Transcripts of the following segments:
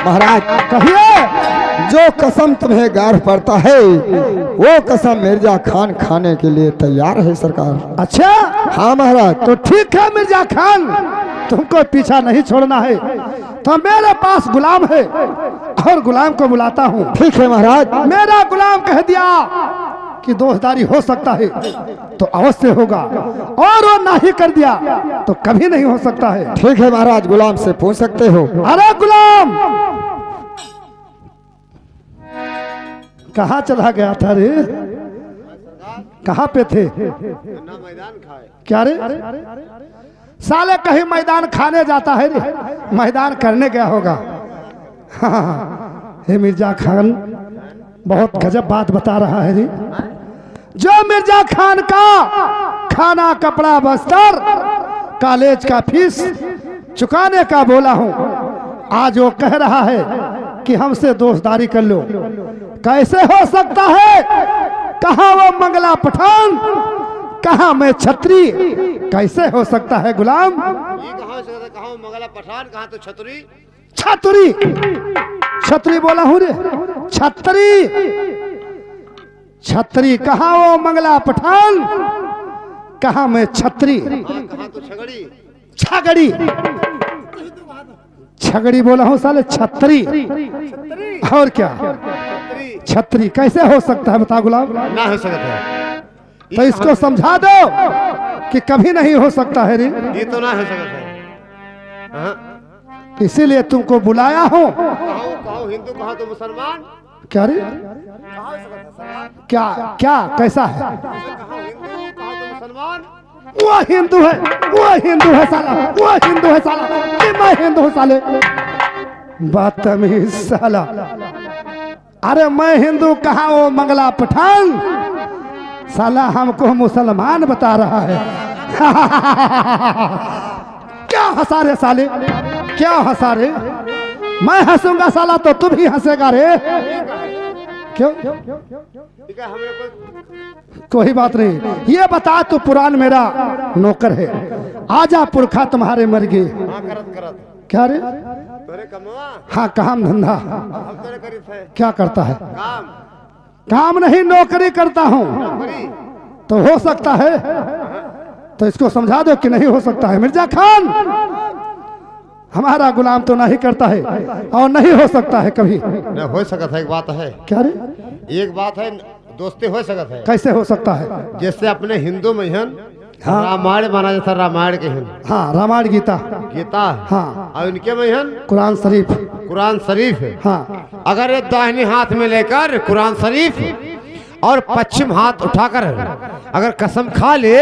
महाराज कहिए। जो कसम तुम्हें गार पड़ता है वो कसम मिर्जा खान खाने के लिए तैयार है सरकार। अच्छा हाँ महाराज। तो ठीक है मिर्जा खान, तुमको पीछा नहीं छोड़ना है तो मेरे पास गुलाम है और गुलाम को बुलाता हूँ। ठीक है महाराज। मेरा गुलाम कह दिया कि दोस्तारी हो सकता है तो अवश्य होगा, और वो नहीं कर दिया तो कभी नहीं हो सकता है। ठीक है महाराज, गुलाम से पूछ सकते हो। अरे गुलाम कहाँ चला गया था रे? कहाँ पे थे? क्या रे? साले कहीं मैदान खाने जाता है रे, मैदान करने गया होगा। हाँ, हे मिर्जा खान बहुत गजब बात बता रहा है रे। जो मिर्जा खान का खाना कपड़ा बस्तर कॉलेज का फीस चुकाने का बोला हूँ, आज वो कह रहा है कि हमसे दोस्तारी कर लो। कैसे हो सकता है? कहाँ वो मंगला पठान, कहाँ मैं छतरी? कैसे हो सकता है गुलाम? ये कहाँ से कहाँ मंगला पठान, कहाँ तो छतरी? छतरी छतरी बोला हूँ रे, छतरी छतरी। कहाँ वो मंगला पठान, कहाँ मैं छतरी? कहाँ तो छगड़ी? छगड़ी छगड़ी बोला हूँ साले, छतरी। और क्या छतरी कैसे हो सकता है बता गुलाम? ना हो सकता है तो इसको समझा दो कि कभी नहीं हो सकता है रे। ये तो ना हो सकता है। हाँ। इसीलिए तुमको बुलाया हूँ। कहाँ हिंदू, कहाँ तो मुसलमान? क्या रे? क्या क्या कैसा है? कहाँ हिंदू, कहाँ तो मुसलमान? वो हिंदू है, वो हिंदू है साला, वो हिंदू है साला, कि मैं हिंदू हूँ साले। बदतमीज साला। अरे मैं हिंदू कहाँ, वो मंगला पठान साला हमको मुसलमान बता रहा है। क्या हंसा रे साले, क्या हंसा रे? मैं हंसूंगा साला तो तू भी हंसेगा रे। क्यों? ठीक है, हमने कोई बात नहीं। ये बता तू पुरान मेरा नौकर है, आजा पुरखा तुम्हारे मर गए। करत करत क्या रे? तोरे कमवा हाँ काम धंधा हम तोरे करीब है क्या करता है? काम काम नहीं नौकरी करता हूँ। करी। तो हो सकता है, तो इसको समझा दो कि नहीं हो सकता है। मिर्जा खान हमारा गुलाम तो नहीं करता है और नहीं हो सकता है कभी। न हो सकता है, एक बात है। क्या रे? एक बात है, दोस्ती हो सकता है। कैसे हो सकता है? जैसे अपने हिंदू में हन हाँ। रामायण माना जाता है, रामायण के हन हाँ रामायण गीता, गीता। हाँ। और इनके में हन कुरान शरीफ, कुरान शरीफ है। हाँ। अगर ये दाहिने हाथ में लेकर कुरान शरीफ और पश्चिम हाथ उठाकर अगर कसम खा ले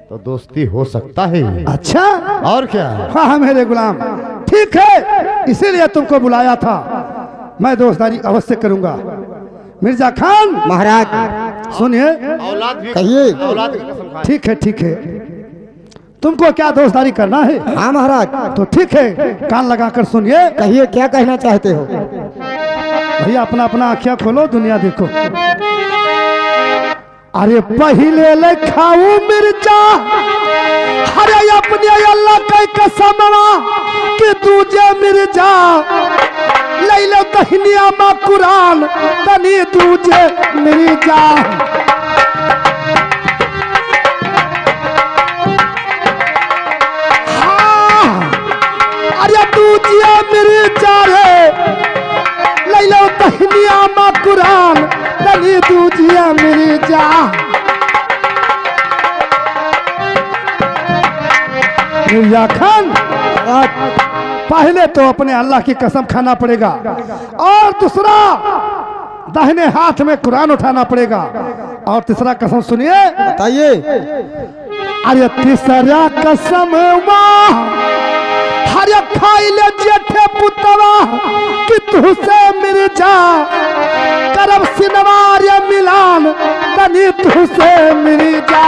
तो दोस्ती हो सकता है। अच्छा और क्या? हाँ हाँ मेरे गुलाम, ठीक है, इसीलिए तुमको बुलाया था। मैं दोस्तारी अवश्य करूंगा। मिर्जा खान महाराज सुनिए, औलाद भी कहिए। औलाद की कसम खाए। ठीक है ठीक है, तुमको क्या दोस्तारी करना है? हाँ महाराज। तो ठीक है, कान लगाकर सुनिए। कहिए क्या कहना चाहते हो? भैया अपना अपना आँखियाँ खोलो, दुनिया देखो। अरे पहले ले खाऊ मिर्चा, अरे अपने अल्लाह का कसमवा कि दूजे मिर्जा ले लो दहनिया मा कुरान तनी दूजे मिर्जा। हाँ, अरे दूजे मिर्जा रे ले लो दहनिया मा कुरान तनी दूजे मिर्जा। मिर्जा खान पहले तो अपने अल्लाह की कसम खाना पड़ेगा और दूसरा दाहिने हाथ में कुरान उठाना पड़ेगा और तीसरा कसम सुनिए। बताइए। अरे तीसरा कसम हरे खाई ले जेठे पुतवा कि तुझसे मिर्जा करब सिनवार मिलान तनी तुझसे मिर्जा।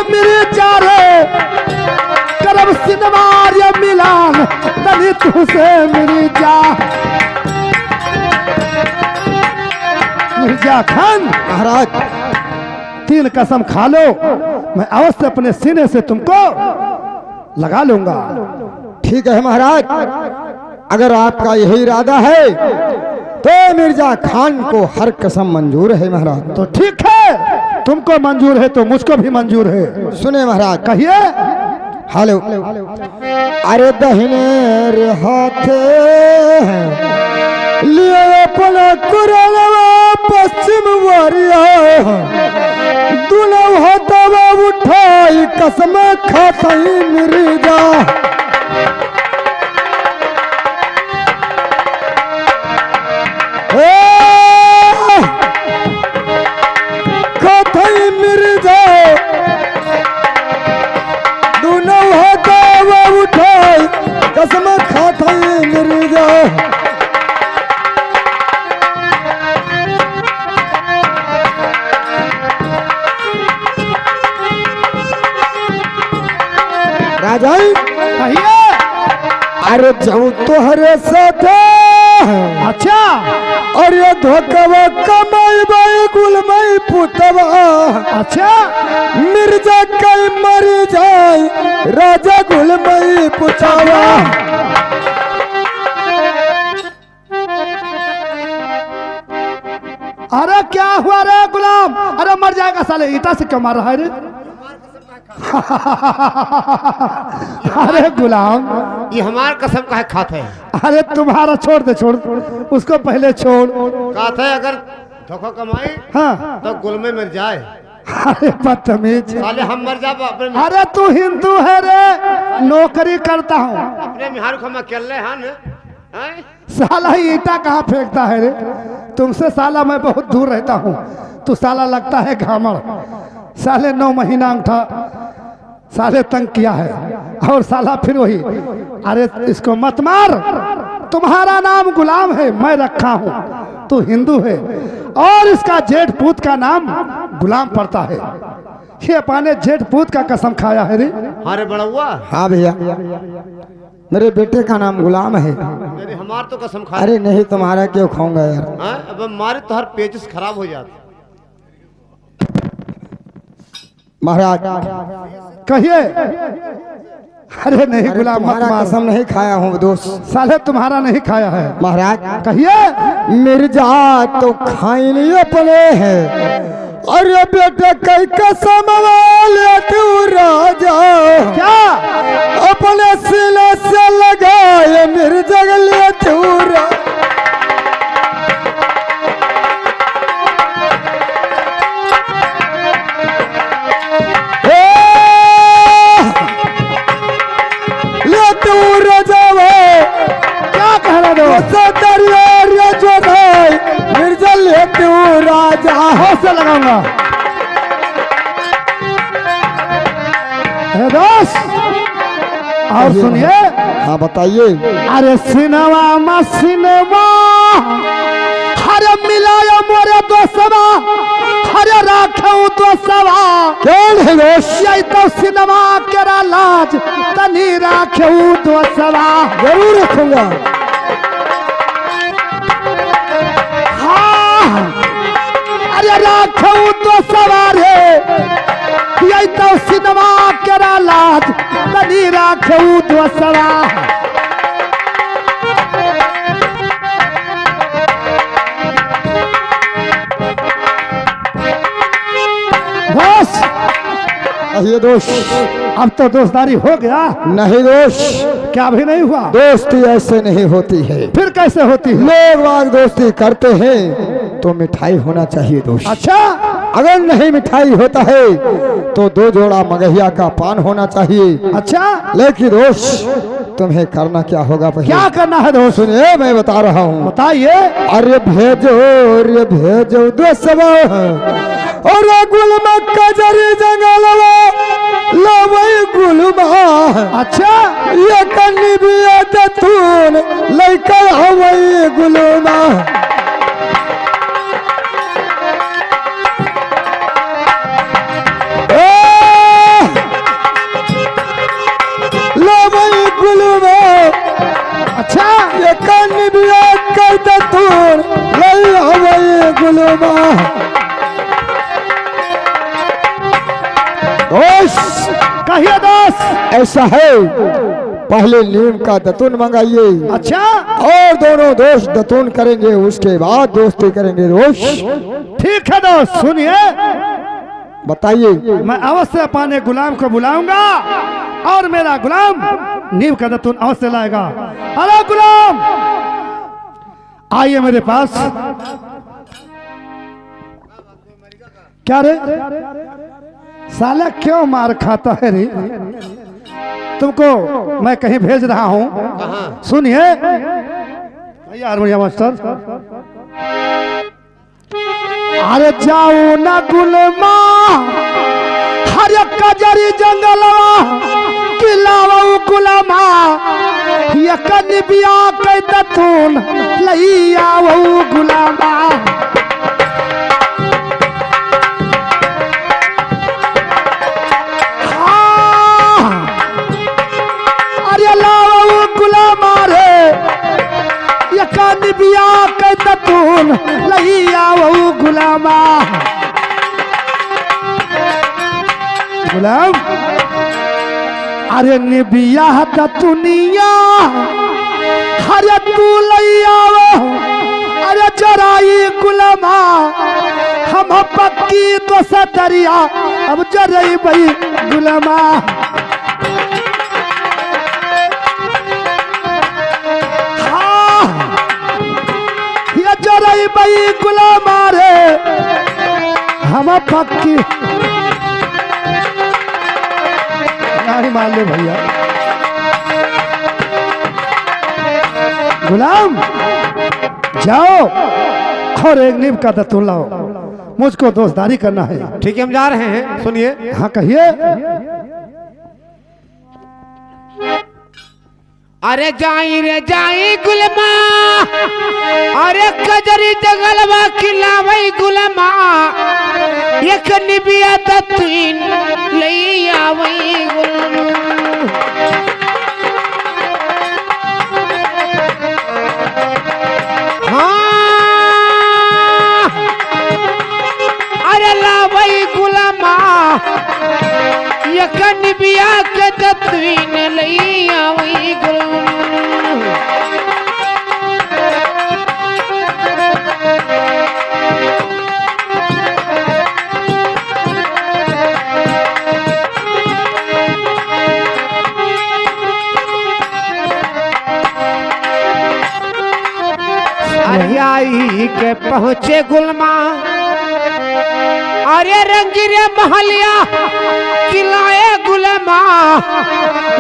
मिर्जा रे करब सिनवार मिलान तनी तुझसे मिर्जा। मिर्जा खान महाराज 3 कसम खा लो, मैं अवश्य अपने सीने से तुमको लगा लूंगा। ठीक है महाराज, अगर आपका यही इरादा है तो मिर्जा खान को हर कसम मंजूर है महाराज। तो ठीक है, तुमको मंजूर है तो मुझको भी मंजूर है। सुने महाराज, कहिए। हेलो। अरे दहिने रे हाथे लिए अपना कुरलवा पश्चिम वारिया दुलव हाथवा उठाई कसम खातई मिर्जा। खातई मिर्जा दुलव हाथवा उठाई कसम खातई मिर्जा। राजा कहिए। अरे जाऊ तोहरे साथ, अच्छा, और ये धोखवा कमाई बाई गुलमई पुतवा। अच्छा, मिर्जा कई मर जाए राजा गुलमई पुतवा। अरे क्या हुआ रे गुलाम? अरे मर जाएगा साले, ईटा से क्यों मार रहा है रे? अरे गुलाम, ये हमार कसम का है खाते है। अरे तुम्हारा छोड़ दे, छोड़ उसको पहले छोड़। कहते है अगर धोखा कमाए हाँ, तो गुल में मर जाए। अरे बदतमीज, साले हम मर जाए अपने अरे तू हिंदू है रे, नौकरी करता हूँ। अपने मिहार को हम अकेले हैं। साला ही ईटा कहाँ फेंकता है रे? तुमसे साला मैं बहुत दूर रहता हूँ, तू साला लगता है घामड़। साले 9 महीना अंगठा साले तंग किया है, और साला फिर वही। अरे इसको मत मार, तुम्हारा नाम गुलाम है, मैं रखा हूँ, तू हिंदू है, और इसका जेठ पूत का नाम गुलाम पड़ता है। ये अपने जेठ पूत का कसम खाया है रे। अरे बड़ा हुआ। हाँ भैया, मेरे बेटे का नाम गुलाम है। मेरे हमार तो कसम खा। अरे नहीं, तुम्हारा क्यों खाऊंगा यार। हाँ, अब हमारे तो हर पेचिस खराब हो जाते। महाराज कहिए। अरे नहीं अरे गुलाम, मत तुम्हारा मार। कसम नहीं खाया हूँ दोस्त। साले तुम्हारा नहीं खाया है। महाराज कहिए। मिर्जा तो खाई नहीं अपने है, और ये बेटे कई कसम वाले तू राजा। क्या? अपने सीने से लगाए मिर्जा ले तू राजा। क्या कह रहे हो? मिर्जा ले तू राजा। से लगाऊंगा। दोस्त और सुनिए। हाँ बताइए। अरे सिनेमा में सिनेमा, अरे मिलाया मोरे दोस्तवा, अरे राखू दोस्तवा। कौन है दोस्त? यही तो सिनेमा केरा लाज, तनी राखू दोस्तवा। जरूर रखूंगा। हाँ, अरे राखू तो सवारे, यही तो सिनेमा केरा लाज, तनी राखू दोस्तवा। ये दोस्त, अब तो दोस्तारी हो गया। नहीं दोस्त, क्या भी नहीं हुआ? दोस्ती ऐसे नहीं होती है। फिर कैसे होती है? लोग बाग दोस्ती करते हैं तो मिठाई होना चाहिए दोस्त। अच्छा, अगर नहीं मिठाई होता है तो 2 जोड़ा मगहिया का पान होना चाहिए। अच्छा, लेकिन दोस्त तुम्हें करना क्या होगा? पहले क्या करना है दोस्त? सुनिए, मैं बता रहा हूँ। बताइए। अरे भेजो रे भेजो दोस्तवा, और गुलमा कजरी जंगलवा लवई गुलमा। अच्छा, ये कन्नी भी तून लइका हवई गुलमा। लवई गुलमा। अच्छा, ये कन्नी भी तून लई हवई गुलमा। ऐसा है, पहले नीम का दतून मंगाइए अच्छा और दोनों दोस्त दतून करेंगे, उसके बाद दोस्ती करेंगे। दोस्त ठीक है दोस्त, सुनिए, बताइए। मैं अवश्य अपने गुलाम को बुलाऊंगा और मेरा गुलाम नीम का दतून अवश्य लाएगा। अरे गुलाम आइए मेरे पास। क्या रे साला क्यों मार खाता है रे? तुमको मैं कहीं भेज रहा हूँ, सुनिए हारमोनिया मास्टर। अरे जाओ ना गुलमा हर कजरी जंगलवा किलावा गुलामा ये कनिबिया के दतून लइया वो गुलामा। अरे लावा गुलामा रे ये कनिबिया के दतून लइया वो गुलामा। गुलाम अरे निबिया दतुनिया हरे तू लइया अरे जराई गुलामा हम पक्की तो सतरिया अब जरई बई गुलामा। हाँ ये जरई बई गुलामा रे हम पक्की मान ले भैया। गुलाम जाओ और एक नीम का दतून लाओ, मुझको दोस्तदारी करना है। ठीक है, हम जा रहे हैं, सुनिए। हाँ कहिए। अरे जाई रे जाई गुलमा, अरे कजरी जंगलवा खिलावई गुलमा, एक निबिया दतून लई आवई गुलमा। हाँ अरे लावई गुलमा, एक निबिया के दतून लई आवई गुलमा। आई के पहुँचे गुलमा, अरे रंगीरे महलिया किलाए गुलमा,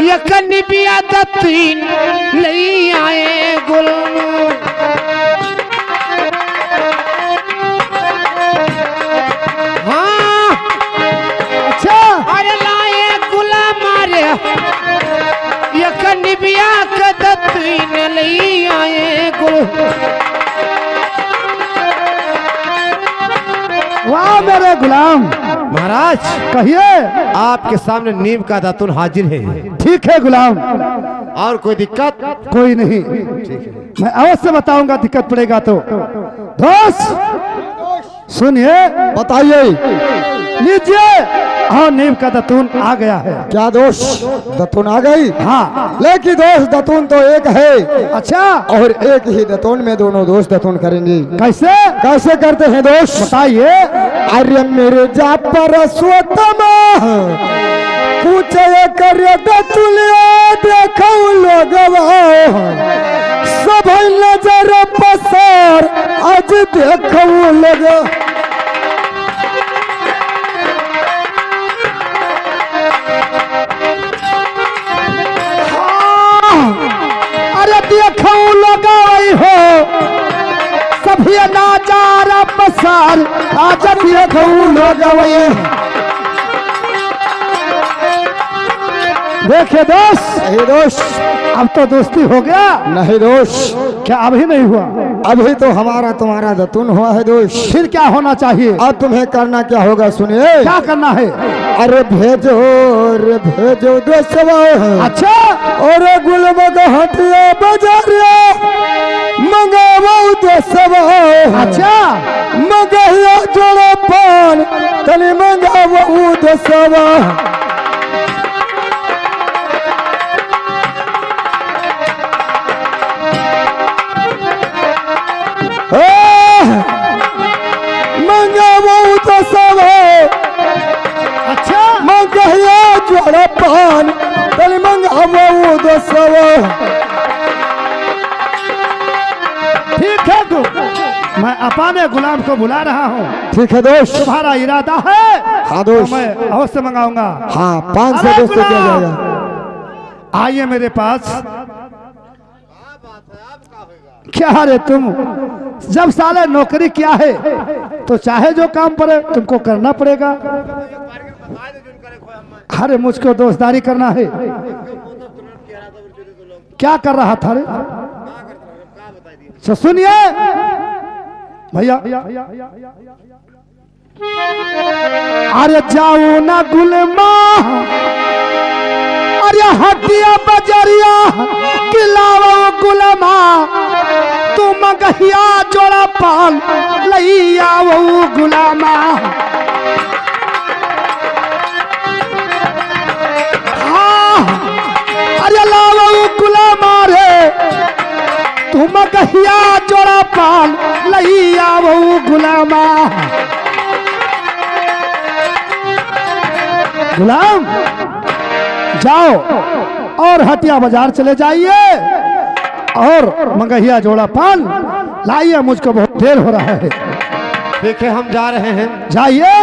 ये कनिबिया दतून लई आए गुलमा। हाँ अच्छा अरे लाए गुलमा रे, ये कनिबिया के दतून लई आए गुलमा। वाह मेरे गुलाम। महाराज कहिए। आपके सामने नीम का दातुन हाजिर है। ठीक है गुलाम, और कोई दिक्कत? कोई नहीं, मैं अवश्य बताऊंगा, दिक्कत पड़ेगा तो। दोस्त सुनिए, बताइए। लीजिए। हाँ नीम का दतून आ गया है। क्या दोस्त दतून आ गई? हाँ लेकिन दोस्त दतून तो एक है। अच्छा और एक ही दतून में दोनों दोस्त दतून करेंगे। कैसे कैसे करते हैं दोस्त? बताइए। अरे मेरे जा पर स्वतमा पूछे कर दतुलिया देखो लोगवा, सब नजर पसार आज देखो लोग। अरे देखो लगाई हो सभी नाचारा पसार आज देखो लगाई। देखिए दोस्त, नहीं दोस्त, अब तो दोस्ती हो गया। नहीं दोस्त, क्या अभी नहीं हुआ? अभी तो हमारा तुम्हारा दतून हुआ है दोस्त। फिर क्या होना चाहिए? अब तुम्हें करना क्या होगा सुनिए। क्या करना है? अरे भेजो रे भेजो दोस्तवा। अच्छा और गुलमग हटिया बजारिया मंगावा दोस्तवा। अच्छा मंगाया जोड़ा पान तनी मंगावा दोस्तवा। वो ठीक है तू, मैं अपने गुलाम को बुला रहा हूँ। ठीक है दोस्त। तुम्हारा इरादा है? हाँ तो दोस्त। मैं अवश्य मंगाऊंगा। हाँ 500 अरे दोस्तों किया गुलाम! जाएगा। आइए मेरे पास। क्या रे तुम, जब साले नौकरी किया है तो चाहे जो काम पड़े तुमको करना पड़ेगा। अरे मुझको दोस्तारी करना है। क्या कर रहा था रे? तो सुनिए भैया, अरे जाओ ना गुलमा, अरे हटिया बजरिया किलावा गुलमा, तुम गहिया जोड़ा पाल लैया वो गुलामा। हाँ, अरे लावा वो गुलामा रे, तुम गहिया जोड़ा पाल लैया वो गुलामा। गुलाम जाओ और हटिया बाजार चले जाइए और मंगहिया जोड़ा पान लाइए, मुझको बहुत देर हो रहा है। ठीक है हम जा रहे हैं। जाइए।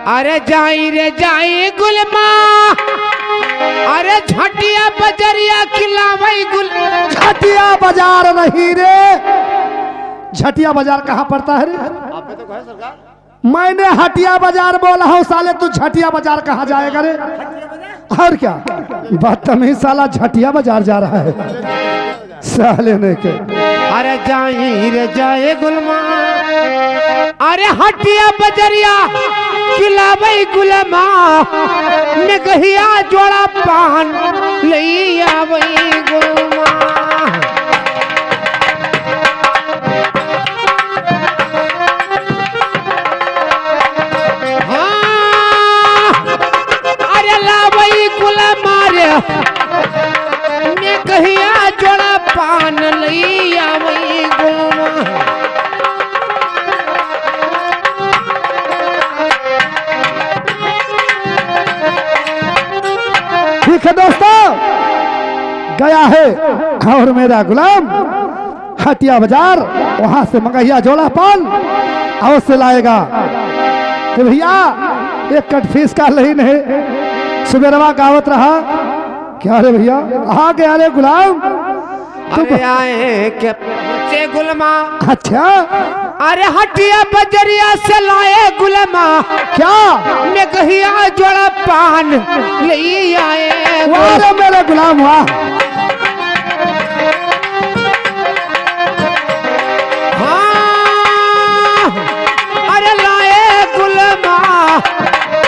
अरे जाई रे जाई गुलमा, अरे झटिया बजरिया खिलावई गुल। झटिया बाजार नहीं रे, झटिया बाजार कहाँ पड़ता है रे? आपने तो कहा सरकार। मैंने हटिया बाजार बोला हूँ साले, तू झटिया बाजार कहाँ जाएगा रे? और क्या बदतमीज साला, झटिया बाजार जा रहा है साले ने के। अरे जाई रे जाए गुलमा, अरे हटिया बजरिया खिलावई गुलमा, निगहिया जोड़ा पान लैया वही गुलमा। कहिया जोड़ा पान लैया वही गुलमा। ठीक है दोस्तों, गया है और मेरा गुलाम हटिया बाजार, वहां से मंगहिया जोड़ा पान अवश्य लाएगा। तो भैया एक कट फीस का नहीं है, सुबेरवा गावत रहा। क्या रे भैया आ गया रे गुलाम? अरे आए के पहुंचे गुलमा। अच्छा, अरे हटिया बजरिया से लाए गुलमा, क्या मैं कहिया जोड़ा पान ले आए। वाह रे मेरे गुलाम वाह। हाँ, अरे लाए गुलमा,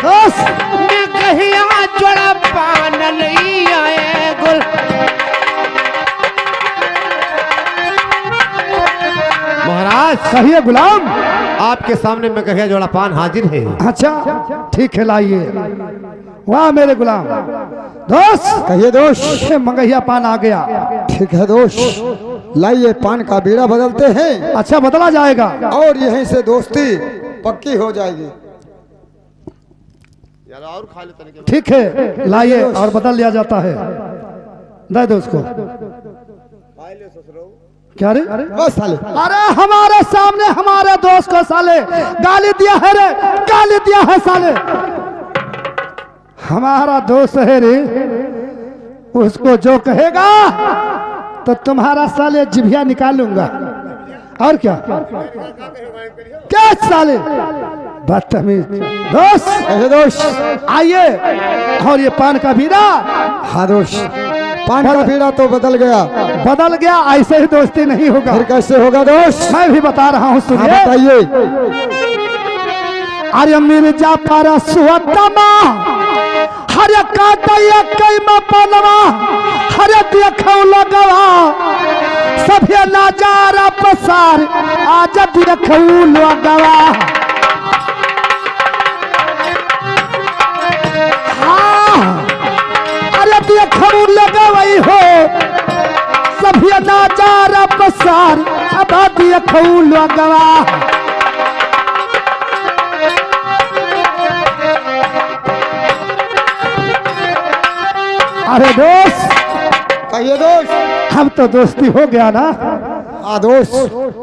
मैं कहिया जोड़ा पान ले आए गुल। महाराज कहिए गुलाम। आपके सामने मैं कहिया जोड़ा पान हाजिर है। अच्छा ठीक है लाइए। वाह मेरे गुलाम। दोस्त कहिए दोस्त। ये मंगहिया पान आ गया। ठीक है दोस्त, लाइए पान का बीड़ा बदलते हैं। अच्छा बदला जाएगा और यहीं से दोस्ती पक्की हो जाएगी। और खा ले। ठीक है लाइए और बदल लिया जाता है। दे दो उसको। क्या रे? बस साले। अरे हमारे सामने हमारे दोस्त को साले गाली दिया है रे, गाली दिया है साले। हमारा दोस्त है रे, उसको जो कहेगा तो तुम्हारा साले जिभिया निकालूंगा। और क्या क्या साले बदतमीज। दोस्त कहिए दोस्त। आइए और ये पान का बीड़ा। हाँ दोस्त, पान का बीड़ा तो बदल गया, बदल गया। ऐसे ही दोस्ती नहीं होगा। फिर कैसे होगा दोस्त? मैं भी बता रहा हूँ हाँ सुनिए। बताइए। अरे मिर्जा पारा सुअतमा, हरे काटैया कैमा पनवा, हरे देखौ लगवा, सभे नजारा पसार आज देखौ लगवा। अरे देखौ लगवई हो, सभे नजारा पसार अब देखौ लगवा। अरे दोस्त कहिए दोस्त। अब तो दोस्ती हो गया ना, हाँ दोस्त।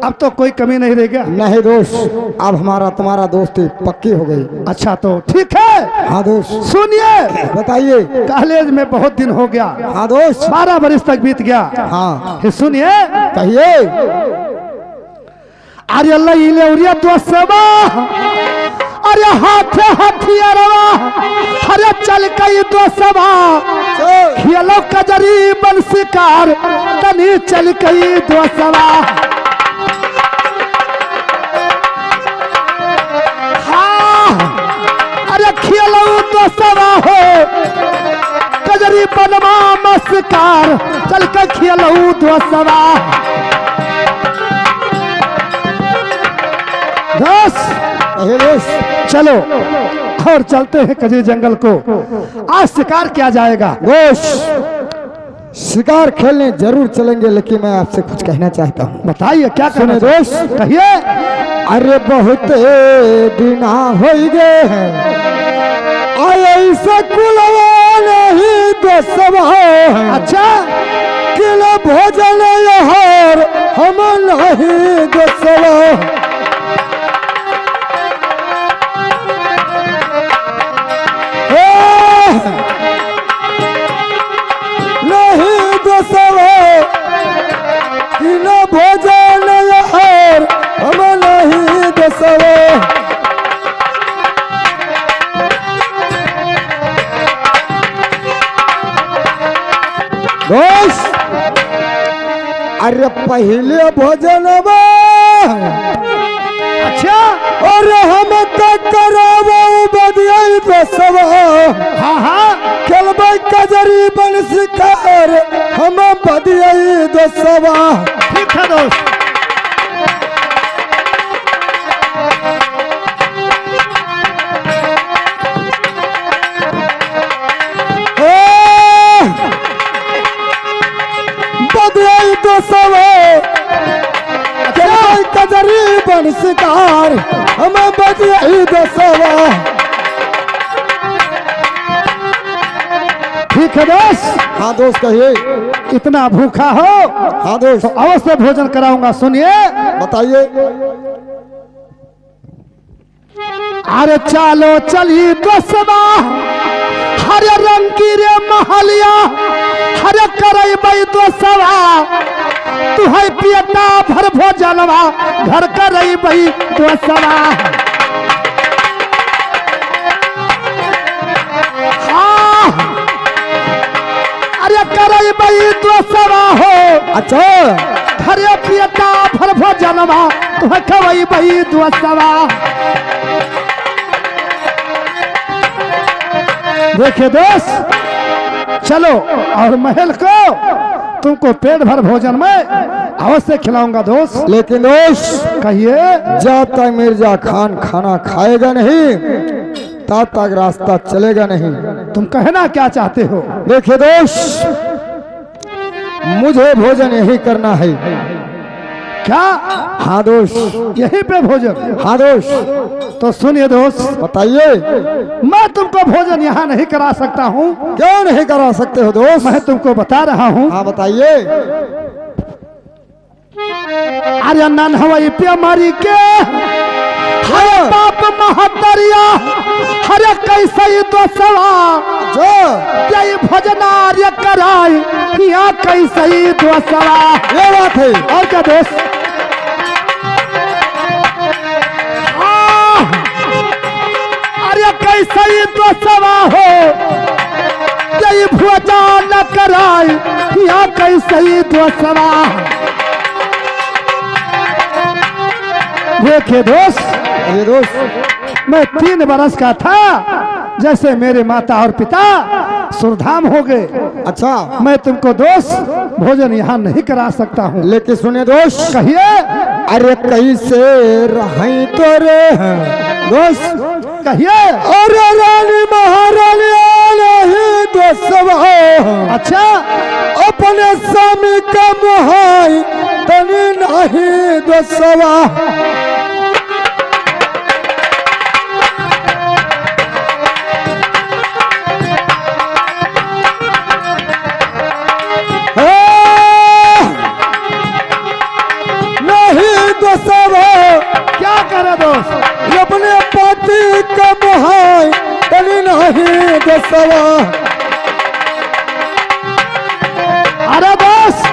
अब तो कोई कमी नहीं रह गया। नहीं दोस्त, अब हमारा तुम्हारा दोस्ती पक्की हो गई। अच्छा तो ठीक है। हाँ दोस्त। सुनिए, बताइए। कॉलेज में बहुत दिन हो गया। हाँ दोस्त। 12 बरस तक बीत गया। हाँ फिर सुनिए, कहिए। अरे लौरिया तो सबा, अरे हाथे हथियारवा, अरे चल कई तो सबा, खेलो कजरी बन शिकार, तनी चल कई दो सवा। हाँ, अरे खेलो तो सवा हो, कजरी बनवा मस्कार, चल के खेलो दो सवा। दोस्त चलो और चलते हैं कजरी जंगल को, आज शिकार किया जाएगा। दोस्त शिकार खेलने जरूर चलेंगे, लेकिन मैं आपसे कुछ कहना चाहता हूँ। बताइए क्या कहना सुने दोस्त। कहिए। अरे बहुत दिना हो गए हैं ऐसा कुलवा नहीं दोस्तवा। अच्छा, किला भोजन यहार हम नहीं दोस्तवा। नहीं दोस्तवा, किला भोजन यहार हम नहीं दोस्तवा। दोस्त अरे पहले भोजन अच्छा, और हम तक कराबो बदियाई दोस्तवा। हाँ हाँ, खेलबै कजरी बन शिकार हम बदियाई दोस्तवा। ठीक है दोस्त। बदियाई दोस्तवा, खेलबै कजरी बन शिकार हम बदियाई दोस्तवा। ठीक है दोस्त। हाँ दोस्त कहिए। इतना भूखा हो हाँ दोस्त। तो अवश्य भोजन कराऊंगा। सुनिए, बताइए। अरे चालो चली दोस्तवा, हरे रंग की रे महलिया, हरे करई बई दोस्तवा, तू है पियता भर भोजनवा, घर करई बई दोस्तवा। हाँ, अरे करई बई दोस्तवा हो, अच्छा हरे पियता भर भोजनवा, तू है खवई बई दोस्तवा। देखिए दोस्त, चलो और महल को तुमको पेट भर भोजन में अवश्य खिलाऊंगा दोस्त। लेकिन दोस्त कहिए। जब तक मिर्जा खान खाना खाएगा नहीं तब तक रास्ता चलेगा नहीं। तुम कहना क्या चाहते हो? देखिए दोस्त, मुझे भोजन यही करना है। क्या? हाँ दोस्त। यहीं पे भोजन? हाँ दोस्त। तो सुनिए दोस्त, बताइए। मैं तुमको भोजन यहाँ नहीं करा सकता हूँ। क्यों नहीं करा सकते हो दोस्त? मैं तुमको बता रहा हूँ। हाँ बताइए। अरे नन हवाई पे मारी के, हरे बाप महतरिया, हरे कैसे तो सवा, जो यही भोजनार्य कराई, यहाँ कैसे तो सवा। ये बात है। और क्या दोस्त? अरे कैसे तो सवा हो, यही भोजन कराई, यहाँ कैसे तो सवा। देखिए दोस्त, ये दोस्त मैं 3 बरस का था जैसे मेरे माता और पिता सुरधाम हो गए। अच्छा, मैं तुमको दोस्त भोजन यहाँ नहीं करा सकता हूँ। लेकिन सुने दोस्त। कहिए। अरे कैसे रही तो रे दोस्त। कहिए। अरे रानी महारानी नहीं दोस्त। अच्छा, अपने स्वामी का मुहाई तनी नहीं दोस्त। दोस्तवा क्या करे दोस्त? अपने पति का मुहाई तनी नहीं दोस्तवा। अरे दोस्त,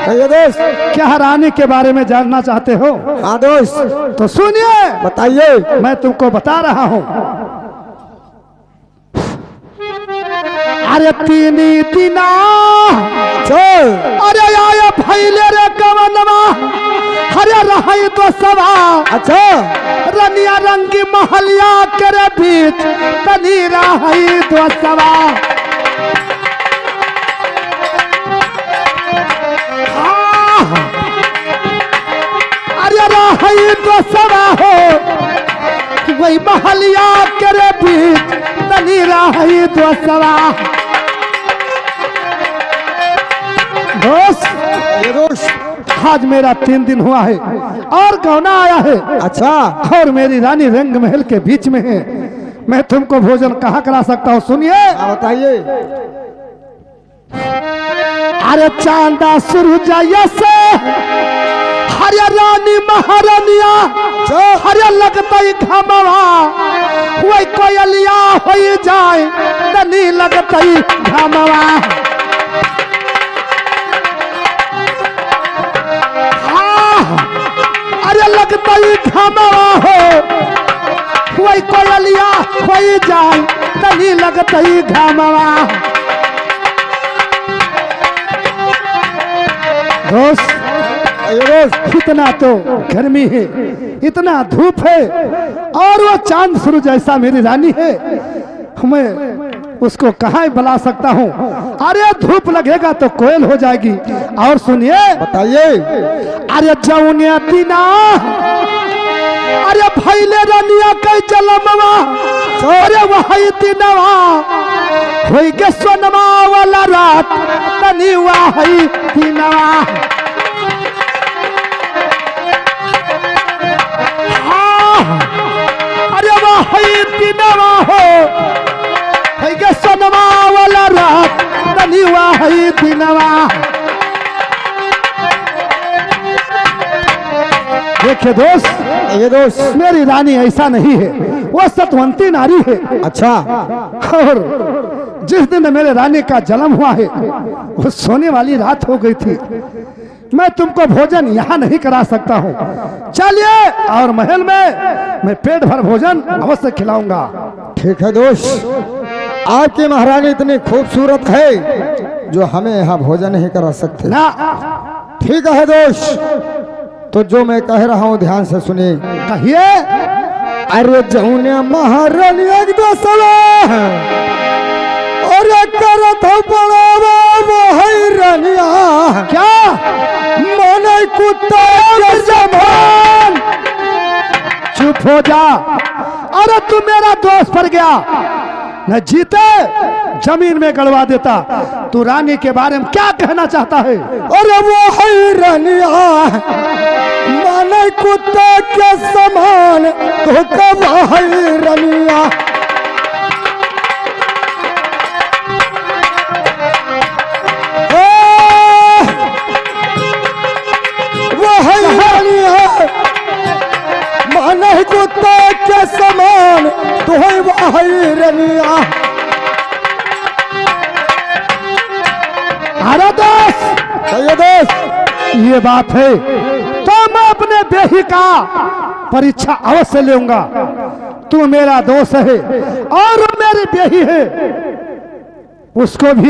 कहिए दोस्त। क्या रानी के बारे में जानना चाहते हो? हाँ दोस्त, तो सुनिए, बताइए। मैं तुमको बता रहा हूँ। अरे तीनी तीना चल अरे आया फैले रे कवनवा हरे रही तो सवा। अच्छा रनिया रंगी महलिया के बीच तनी रही तो सवा। अरे रही तो सवा हो वही महलिया के बीच तनी रही तो सवा। दोस्त, ये दोस्त। आज मेरा 3 दिन हुआ है और गौना आया है। अच्छा और मेरी रानी रंग महल के बीच में है। मैं तुमको भोजन कहाँ करा सकता हूँ? सुनिए। हाँ बताइए। अरे चांदा सूरज से हरे रानी महारानिया हरे लगता ही घमवा वही कोयलिया हो जाए तनी लगता ही घमवा। अरे लगता ही घमवा हो वही कोयलिया हो जाए तनी लगता ही घमवा। दोस्त, इतना तो गर्मी है, इतना धूप है और वो चांद सूरज जैसा मेरी रानी है। मैं उसको कहाँ बुला सकता हूँ? अरे धूप लगेगा तो कोयल हो जाएगी। और सुनिए, बताइए। अरे जौनिया तीना अरे भैले रनिया के जलमवा अरे वही तीनवा होई के सोनमा वाला रात तनी वही तीनवा। अरे वही तीनवा हो होई के सोनमा वाला रात तनी वही तीनवा। देखिए दोस्त, ये दोस्त। मेरी रानी ऐसा नहीं है, वो सतवंती नारी है। अच्छा और जिस दिन मेरे रानी का जन्म हुआ है वो सोने वाली रात हो गई थी। मैं तुमको भोजन यहाँ नहीं करा सकता हूँ। चलिए और महल में मैं पेट भर भोजन अवश्य खिलाऊंगा। ठीक है दोस्त। आपकी महारानी इतनी खूबसूरत है जो हमें यहाँ भोजन नहीं करा सकते ना। ठीक है दोस्त, तो जो मैं कह रहा हूँ ध्यान से सुनिए। कहिए। अरे जौने महारानी एक दोस्तवा और करत हो पड़ावा वो है रनिया क्या मन कुत्ता के समान। चुप हो जा। अरे तू मेरा दोस्त पर गया, न जीते जमीन में गड़वा देता। तू रानी के बारे में क्या कहना चाहता है? अरे वो है रनिया मन कुत्ता के समान तो कब है रनिया। वो है रनिया मन कुत्ता के समान तो है वो है रनिया। अरे दोस्त, कहिए दोस्त। ये बात है तो मैं अपने बेही का परीक्षा अवश्य लूंगा। तू मेरा दोस्त है और मेरी बेही है, उसको भी